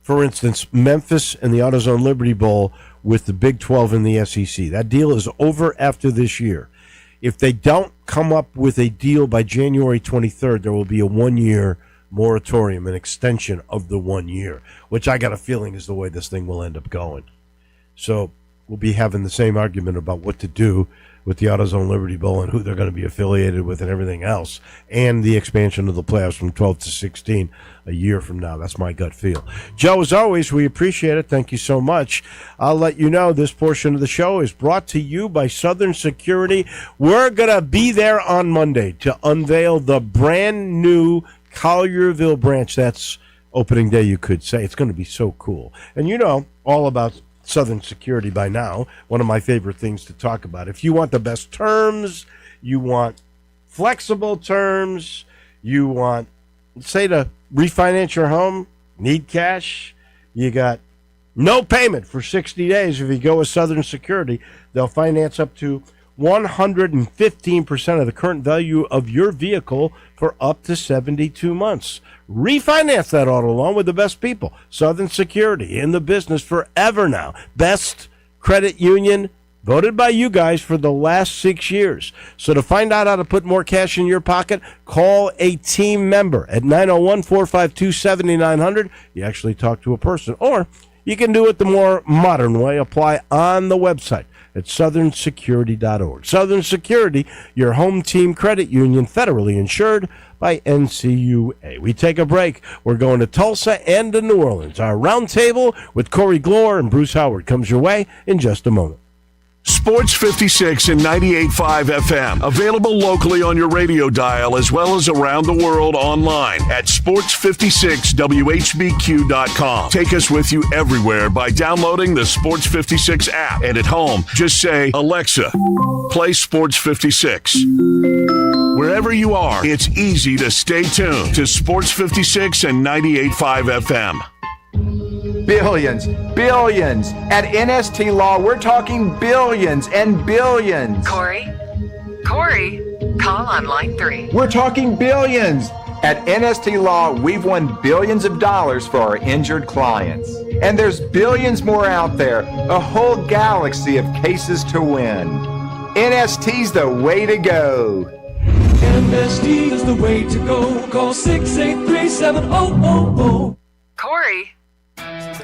for instance, Memphis and the AutoZone Liberty Bowl with the Big 12 and the SEC, that deal is over after this year. If they don't come up with a deal by January 23rd, there will be a 1-year moratorium, an extension of the 1 year, which I got a feeling is the way this thing will end up going. So we'll be having the same argument about what to do with the AutoZone Liberty Bowl and who they're going to be affiliated with and everything else, and the expansion of the playoffs from 12 to 16 a year from now. That's my gut feel. Joe, as always, we appreciate it. Thank you so much. I'll let you know this portion of the show is brought to you by Southern Security. We're going to be there on Monday to unveil the brand new Collierville branch. That's opening day, you could say. It's going to be so cool. And you know all about Southern Security by now, one of my favorite things to talk about. If you want the best terms, you want flexible terms, you want, say, to refinance your home, need cash, you got no payment for 60 days. If you go with Southern Security, they'll finance up to 115% of the current value of your vehicle for up to 72 months. Refinance that auto loan with the best people. Southern Security, in the business forever now. Best credit union, voted by you guys for the last 6 years. So to find out how to put more cash in your pocket, call a team member at 901-452-7900. You actually talk to a person. Or you can do it the more modern way. Apply on the website at southernsecurity.org. Southern Security, your home team credit union, federally insured by NCUA. We take a break. We're going to Tulsa and to New Orleans. Our roundtable with Corey Glore and Bruce Howard comes your way in just a moment. Sports 56 and 98.5 FM. Available locally on your radio dial as well as around the world online at sports56whbq.com. Take us with you everywhere by downloading the Sports 56 app. And at home, just say, Alexa, play Sports 56. Wherever you are, it's easy to stay tuned to Sports 56 and 98.5 FM. Billions. At NST Law, we're talking billions and billions. Corey, call on line 3. We're talking billions. At NST Law, we've won billions of dollars for our injured clients. And there's billions more out there, a whole galaxy of cases to win. NST's the way to go. NST is the way to go. Call 683-7000. Corey.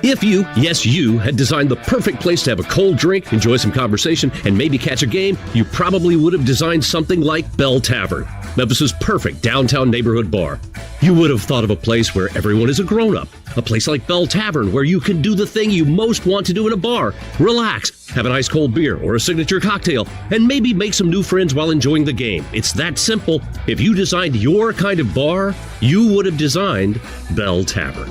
If you, yes you, had designed the perfect place to have a cold drink, enjoy some conversation, and maybe catch a game, you probably would have designed something like Bell Tavern, Memphis's perfect downtown neighborhood bar. You would have thought of a place where everyone is a grown-up, a place like Bell Tavern where you can do the thing you most want to do in a bar, relax, have an ice cold beer or a signature cocktail, and maybe make some new friends while enjoying the game. It's that simple. If you designed your kind of bar, you would have designed Bell Tavern.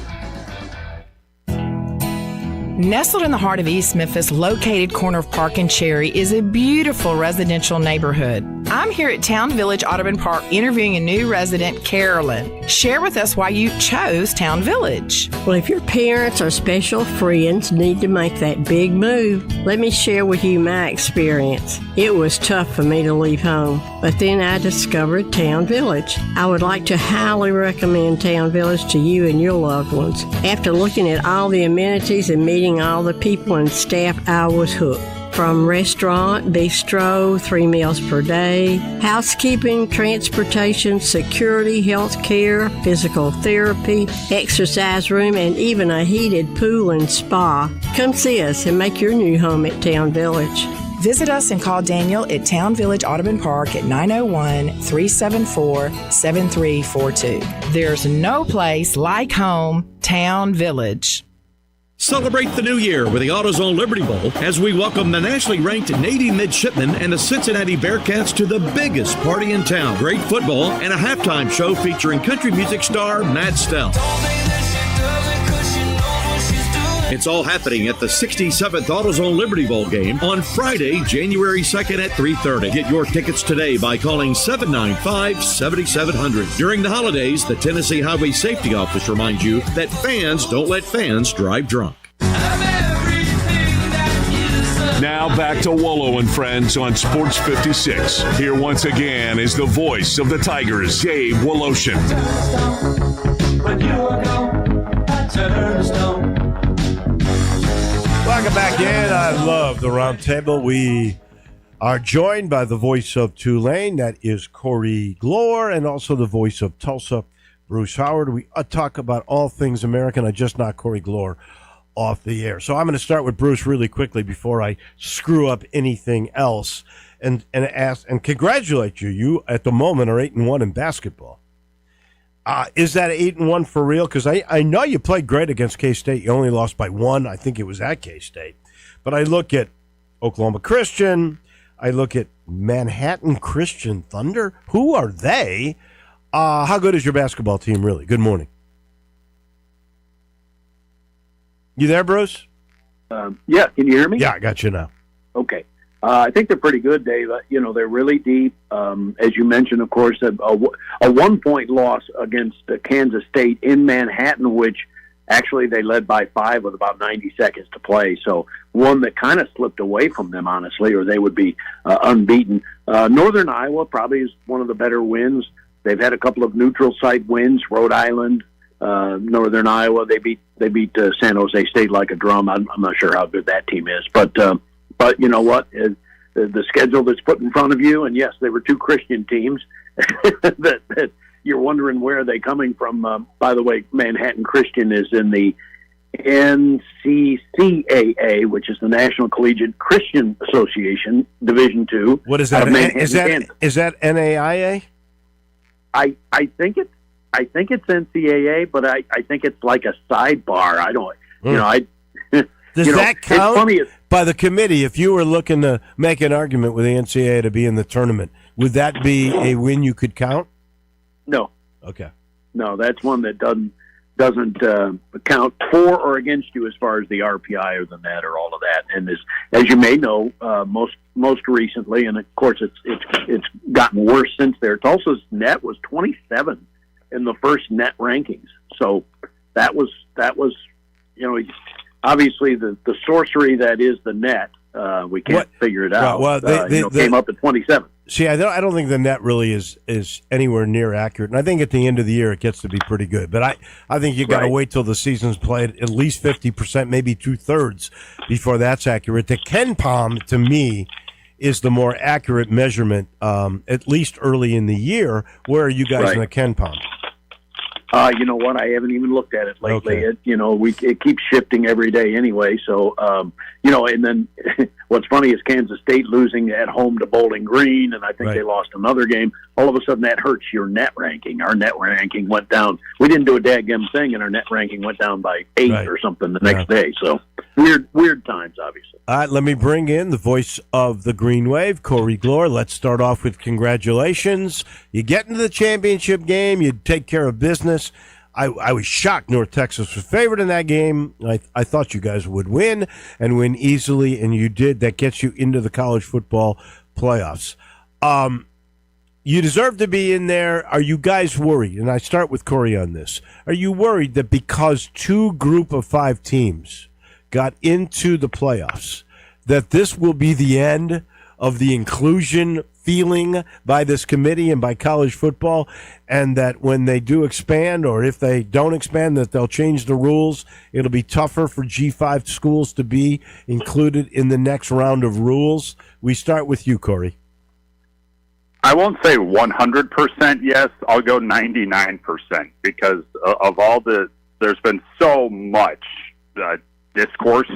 Nestled in the heart of East Memphis, located corner of Park and Cherry, is a beautiful residential neighborhood. I'm here at Town Village Audubon Park interviewing a new resident, Carolyn. Share with us why you chose Town Village. Well, if your parents or special friends need to make that big move, let me share with you my experience. It was tough for me to leave home, but then I discovered Town Village. I would like to highly recommend Town Village to you and your loved ones. After looking at all the amenities and meeting all the people and staff, I was hooked. from restaurant, bistro, 3 meals per day, housekeeping, transportation, security, health care, physical therapy, exercise room, and even a heated pool and spa. Come see us and make your new home at Town Village. Visit us and call Daniel at Town Village Audubon Park at 901-374-7342. There's no place like home, Town Village. Celebrate the new year with the AutoZone Liberty Bowl as we welcome the nationally ranked Navy midshipmen and the Cincinnati Bearcats to the biggest party in town. Great football and a halftime show featuring country music star Matt Stell. It's all happening at the 67th AutoZone Liberty Bowl game on Friday, January 2nd at 3:30. Get your tickets today by calling 795-7700. During the holidays, the Tennessee Highway Safety Office reminds you that fans don't let fans drive drunk. Now back to Wolo and Friends on Sports 56. Here once again is the voice of the Tigers, Dave Woloshin. Welcome back in. I love the round table. We are joined by the voice of Tulane, that is Corey Glore, and also the voice of Tulsa, Bruce Howard. We talk about all things American. I just knocked Corey Glore off the air. So I'm going to start with Bruce really quickly before I screw up anything else and ask and congratulate you. You, at the moment, are 8-1 in basketball. Is that 8-1 for real? Because I know you played great against K-State. You only lost by 1. I think it was at K-State. But I look at Oklahoma Christian. I look at Manhattan Christian Thunder. Who are they? How good is your basketball team, really? Good morning. You there, Bruce? Yeah, can you hear me? Yeah, I got you now. Okay. I think they're pretty good, Dave. They're really deep. As you mentioned, of course, a 1-point loss against Kansas State in Manhattan, which actually they led by 5 with about 90 seconds to play. So one that kind of slipped away from them, honestly, or they would be unbeaten. Northern Iowa probably is one of the better wins. They've had a couple of neutral site wins. Rhode Island, Northern Iowa. They beat San Jose State like a drum. I'm not sure how good that team is, but you know what? The schedule that's put in front of you, and yes, they were 2 Christian teams that you're wondering where are they coming from. By the way, Manhattan Christian is in the NCCAA, which is the National Collegiate Christian Association, Division II. What is that? Is that NAIA? I think it's NCAA, but I think it's like a sidebar. I don't, Does that count by the committee? If you were looking to make an argument with the NCAA to be in the tournament, would that be a win you could count? No. Okay. No, that's one that doesn't count for or against you as far as the RPI or the net or all of that. And as you may know, most recently, and of course it's gotten worse since there. Tulsa's net was 27 in the first net rankings. So that was obviously the sorcery that is the net. We can't figure it out. Well, they came up at 27. See, I don't think the net really is anywhere near accurate, and I think at the end of the year it gets to be pretty good. But I think you got to wait till the season's played at least 50%, maybe 2/3 before that's accurate. The Ken Palm, to me, is the more accurate measurement, at least early in the year. Where are you guys in the Ken Palm? You know what? I haven't even looked at it lately. Okay. It keeps shifting every day anyway. So, and then what's funny is Kansas State losing at home to Bowling Green, and I think they lost another game. All of a sudden, that hurts your net ranking. Our net ranking went down. We didn't do a dadgum thing, and our net ranking went down by 8 or something the next day. So weird times, obviously. All right, let me bring in the voice of the Green Wave, Corey Glore. Let's start off with congratulations. You get into the championship game. You take care of business. I was shocked North Texas was favored in that game. I thought you guys would win and win easily, and you did. That gets you into the college football playoffs. You deserve to be in there. Are you guys worried? And I start with Corey on this. Are you worried that because 2 group of 5 teams got into the playoffs, that this will be the end of the inclusion feeling by this committee and by college football, and that when they do expand, or if they don't expand, that they'll change the rules. It'll be tougher for G5 schools to be included in the next round of rules. We start with you, Corey. I won't say 100% yes. I'll go 99% because of all there's been so much discourse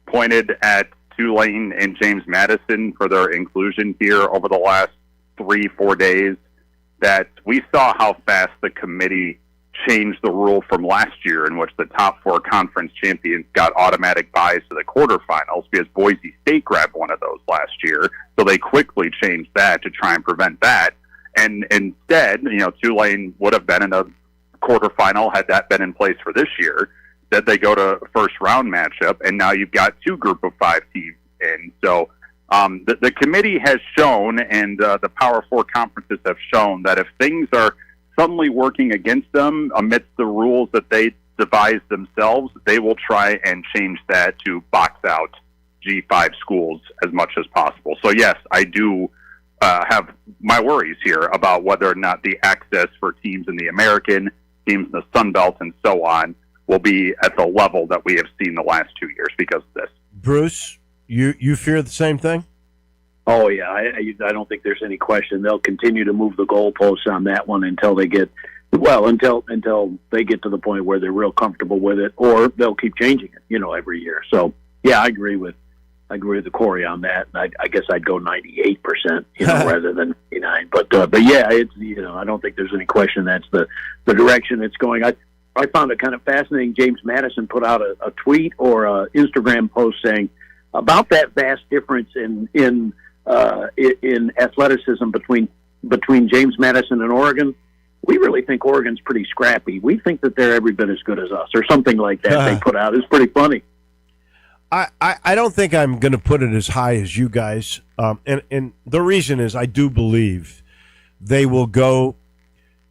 pointed at Tulane and James Madison for their inclusion here over the last 3-4 days that we saw how fast the committee changed the rule from last year, in which the top 4 conference champions got automatic byes to the quarterfinals because Boise State grabbed one of those last year. So they quickly changed that to try and prevent that. And instead, Tulane would have been in a quarterfinal had that been in place for this year. That they go to a first round matchup, and now you've got 2 group of 5 teams in. So the committee has shown, and the Power 4 conferences have shown, that if things are suddenly working against them amidst the rules that they devised themselves, they will try and change that to box out G5 schools as much as possible. So yes, I do have my worries here about whether or not the access for teams in the American, teams in the Sun Belt, and so on will be at the level that we have seen the last 2 years because of this. Bruce, you fear the same thing? Oh yeah, I don't think there's any question. They'll continue to move the goalposts on that one until they get until they get to the point where they're real comfortable with it, or they'll keep changing it, every year. So yeah, I agree with the Corey on that. I guess I'd go 98%, rather than 99. But yeah, it's I don't think there's any question that's the direction it's going. I found it kind of fascinating. James Madison put out a tweet or a Instagram post saying about that vast difference in athleticism between James Madison and Oregon. We really think Oregon's pretty scrappy. We think that they're every bit as good as us, or something like that. They put out. It's pretty funny. I don't think I'm going to put it as high as you guys, and the reason is I do believe they will go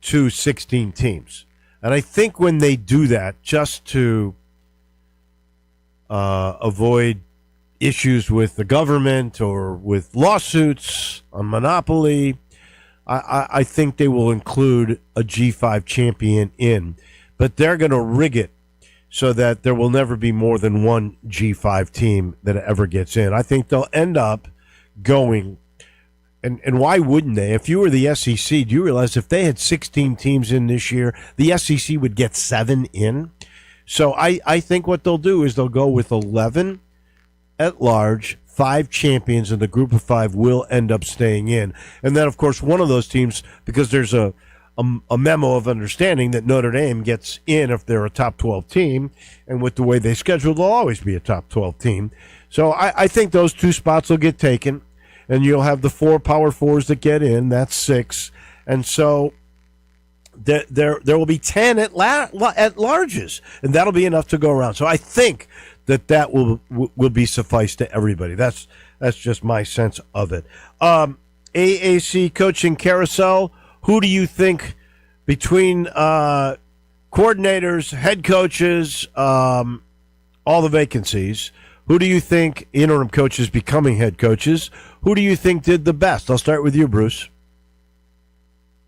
to 16 teams. And I think when they do that, just to avoid issues with the government or with lawsuits on monopoly, I think they will include a G5 champion in. But they're going to rig it so that there will never be more than one G5 team that ever gets in. I think they'll end up going, and why wouldn't they? If you were the SEC, do you realize if they had 16 teams in this year, the SEC would get 7 in? So I think what they'll do is they'll go with 11 at large, 5 champions, and the group of 5 will end up staying in. And then, of course, one of those teams, because there's a memo of understanding that Notre Dame gets in if they're a top 12 team, and with the way they schedule, they'll always be a top 12 team. So I think those 2 spots will get taken, and you'll have the 4 Power 4s that get in. That's 6. And so there will be 10 at larges, and that'll be enough to go around. So I think that will be suffice to everybody. That's just my sense of it. AAC coaching carousel. Who do you think between coordinators, head coaches, all the vacancies, who do you think, interim coaches becoming head coaches, who do you think did the best? I'll start with you, Bruce.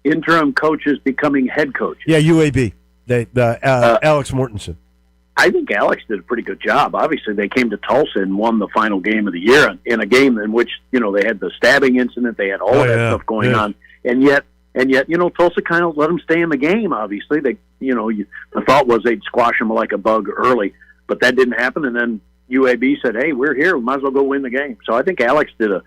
Interim coaches becoming head coaches. Yeah, UAB. Alex Mortensen. I think Alex did a pretty good job. Obviously, they came to Tulsa and won the final game of the year in a game in which, they had the stabbing incident, they had all of that stuff going on, and yet, Tulsa kind of let them stay in the game. Obviously, they, the thought was they'd squash them like a bug early, but that didn't happen. And then UAB said, "Hey, we're here. We might as well go win the game." So I think Alex did a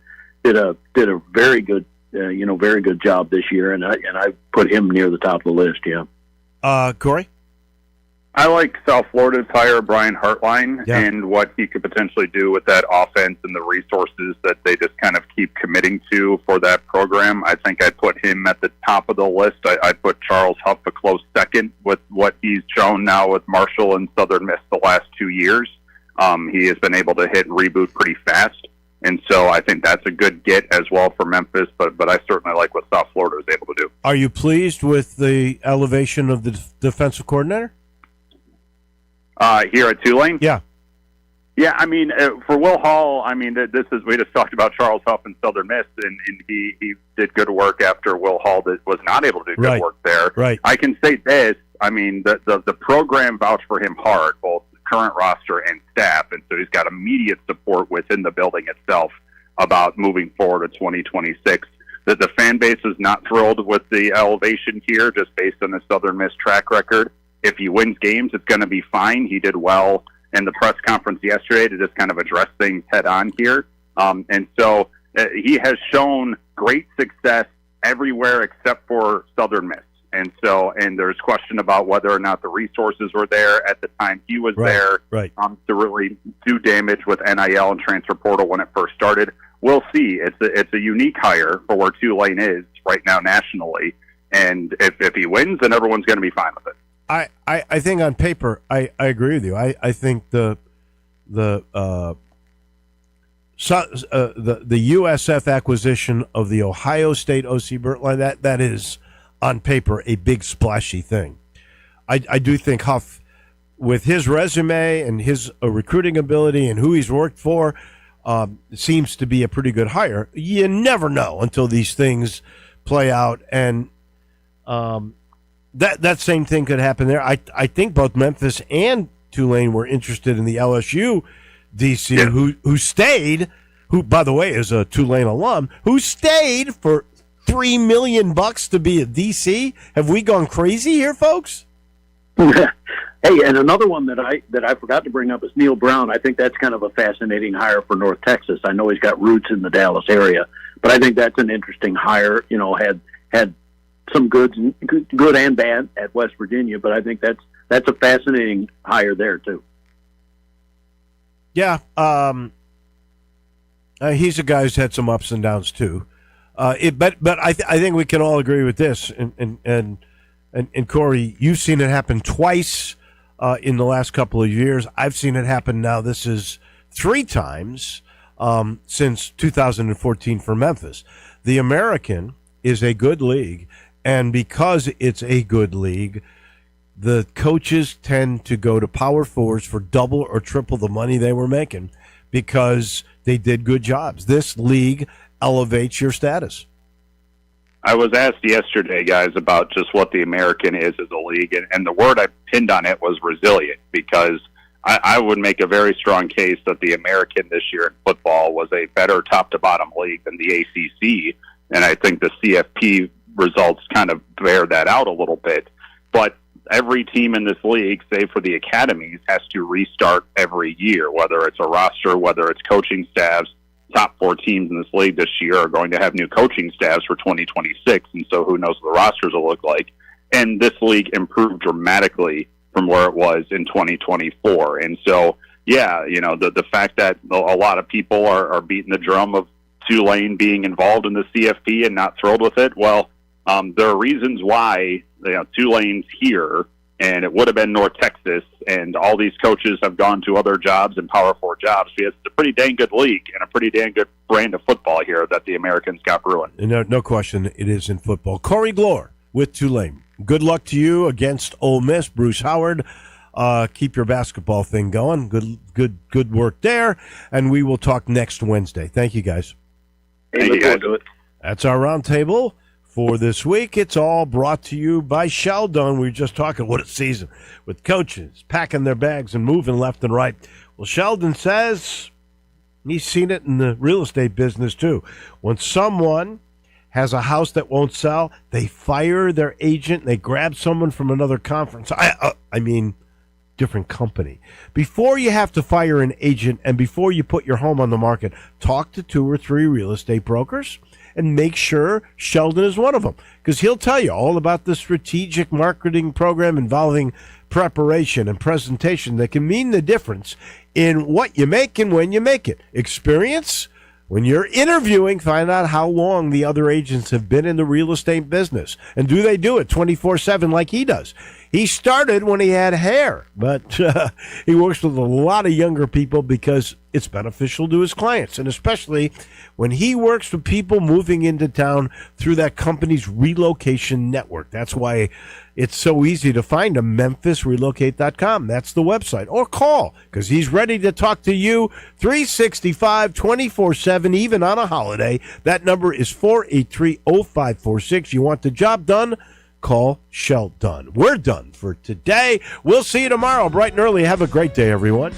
very good, very good job this year, and I put him near the top of the list. Yeah. Corey. I like South Florida's hire, Brian Hartline, and what he could potentially do with that offense and the resources that they just kind of keep committing to for that program. I think I'd put him at the top of the list. I'd put Charles Huff a close second with what he's shown now with Marshall and Southern Miss the last 2 years. He has been able to hit and reboot pretty fast, and so I think that's a good get as well for Memphis, but I certainly like what South Florida is able to do. Are you pleased with the elevation of the defensive coordinator? Here at Tulane? Yeah. Yeah, I mean, for Will Hall, I mean, we just talked about Charles Huff and Southern Miss, and he did good work after Will Hall was not able to do good work there. Right. I can say this, I mean, the program vouched for him hard, both current roster and staff, and so he's got immediate support within the building itself about moving forward to 2026. That the fan base is not thrilled with the elevation here, just based on the Southern Miss track record. If he wins games, it's going to be fine. He did well in the press conference yesterday to just kind of address things head on here. And so he has shown great success everywhere except for Southern Miss. And so, and there's question about whether or not the resources were there at the time he was there to really do damage with NIL and transfer portal when it first started. We'll see. It's a unique hire for where Tulane is right now nationally. And if he wins, then everyone's going to be fine with it. I think on paper, I agree with you. I think the USF acquisition of the Ohio State OC Bertline, that is on paper a big splashy thing. I do think Huff, with his resume and his recruiting ability and who he's worked for, seems to be a pretty good hire. You never know until these things play out, and that same thing could happen there. I think both Memphis and Tulane were interested in the LSU DC, who stayed, who, by the way, is a Tulane alum, who stayed for $3 million to be a DC. Have we gone crazy here, folks? Hey, and another one that I forgot to bring up is Neil Brown. I think that's kind of a fascinating hire for North Texas. I know he's got roots in the Dallas area, but I think that's an interesting hire. You know, had some good and bad at West Virginia, but I think that's a fascinating hire there too. Yeah, he's a guy who's had some ups and downs too. But I think we can all agree with this. And Corey, you've seen it happen twice in the last couple of years. I've seen it happen now. This is 3 times since 2014 for Memphis. The American is a good league, and because it's a good league, the coaches tend to go to Power Fours for double or triple the money they were making because they did good jobs. This league elevates your status. I was asked yesterday, guys, about just what the American is as a league, and the word I pinned on it was resilient, because I would make a very strong case that the American this year in football was a better top-to-bottom league than the ACC, and I think the CFP results kind of bear that out a little bit. But every team in this league, save for the academies, has to restart every year, whether it's a roster, whether it's coaching staffs. Top 4 teams in this league this year are going to have new coaching staffs for 2026, and so who knows what the rosters will look like. And this league improved dramatically from where it was in 2024. And so, yeah, you know, the fact that a lot of people are beating the drum of Tulane being involved in the CFP and not thrilled with it, well, there are reasons why, you know, Tulane's here, and it would have been North Texas, and all these coaches have gone to other jobs and Power 4 jobs. It's a pretty dang good league and a pretty dang good brand of football here that the Americans got ruined. No question it is in football. Corey Glore with Tulane. Good luck to you against Ole Miss. Bruce Howard, keep your basketball thing going. Good work there, and we will talk next Wednesday. Thank you, guys. Hey, look forward to it. That's our roundtable for this week. It's all brought to you by Sheldon. We were just talking, what a season, with coaches packing their bags and moving left and right. Well, Sheldon says he's seen it in the real estate business too. When someone has a house that won't sell, they fire their agent, they grab someone from another conference. I mean, different company. Before you have to fire an agent and before you put your home on the market, talk to 2 or 3 real estate brokers and make sure Sheldon is one of them, because he'll tell you all about the strategic marketing program involving preparation and presentation that can mean the difference in what you make and when you make it. Experience? When you're interviewing, find out how long the other agents have been in the real estate business. And do they do it 24/7 like he does? He started when he had hair, but he works with a lot of younger people because it's beneficial to his clients, and especially when he works with people moving into town through that company's relocation network. That's why it's so easy to find him, memphisrelocate.com. That's the website. Or call, because he's ready to talk to you 365, 24/7, even on a holiday. That number is 483-0546. You want the job done? Call Shell Dunn. We're done for today. We'll see you tomorrow bright and early. Have a great day, everyone.